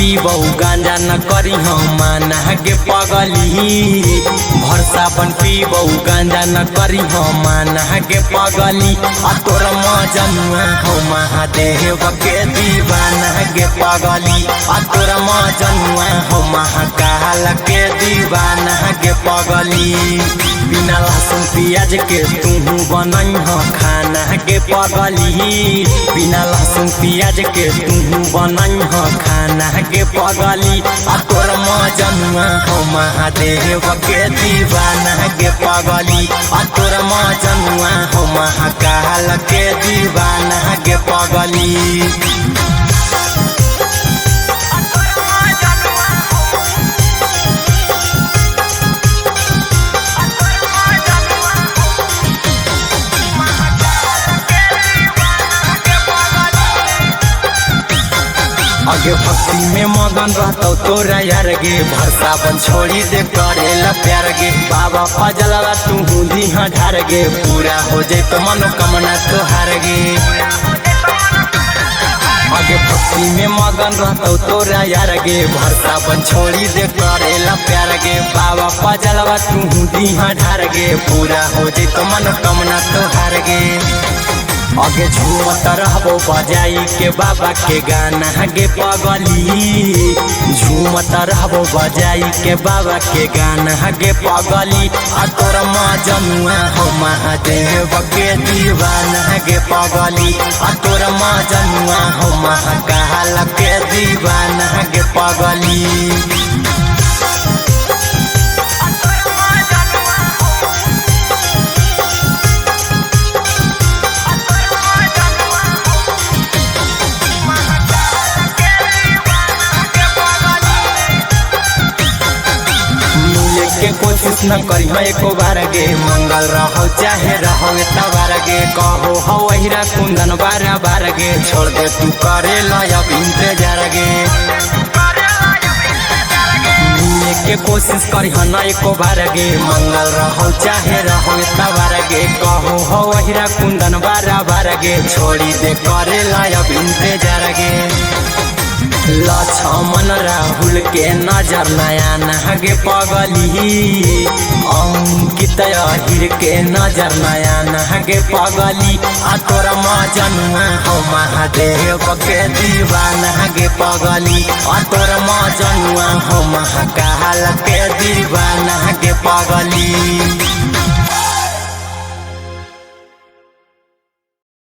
पीबौ गांजा न करी हम माना गे पगली। भर सावन पीबौ गांजा न करी हम माना गे पगली। आ तोर मजनुआ हो महादेव के दीवाना गे पगली। आ तोर मजनुआ हो महाकाल के दीवाना गे पगली। बिना लहसुन प्याज के तू बनई हो खाना गे पगली। बिना लहसुन प्याज के तू बनई हो खाना गे पगली। आ तोर मजनुआ हो महादेव के दीवाना गे पगली। आ तोर मजनुआ हो महाकाल के दीवाना गे पगली। आगे भक्ति में मगन रहतो तोरा यार गे। भर सावन छोड़ी दे करेला प्यार गे। बाबा फजलवा तू दीहा ढार गे। पूरा हो जाए तो मनोकामना तोहार गे। आगे भक्ति में मगन रहतो तोरा यार गे। भर सावन छोड़ी दे करेला प्यार गे। बाबा फजलवा तू दीहा ढार गे। पूरा हो जाए तो मनोकामना तोहार गे। आगे झूमत रहबो बजाई के बाबा के गाना गे पगली। झूमत रहबो बजाई के बाबा के गाना गे पगली। आ तोर मजनुआ हो महादेव के दीवाना गे पगली। आ तोर मजनुआ हो महाकाल के दीवाना गे पगली। के कोशिश न करी एको बार गे। मंगल रहो चाहे रहो तबार गे। कहो हो वहीरा कुंदन बारा बार गे। छोड़ दे तू करे अब इंतजार गे। के कोशिश करी न एको बार गे। मंगल रहो चाहे रहो तबार गे। कहो हो वहीरा कुंदन बारा बार गे। छोड़ी दे करे अब इंतजार गे। लक्ष्मण राहुल के नजर नया नगे पगली। अंकित अहिर के नजर नया नगे पगली। आ तोर मजनुआ हो महादेव के दीवाना गे पगली। आ तोर मजनुआ हो महाकाल के दीवाना गे पगली।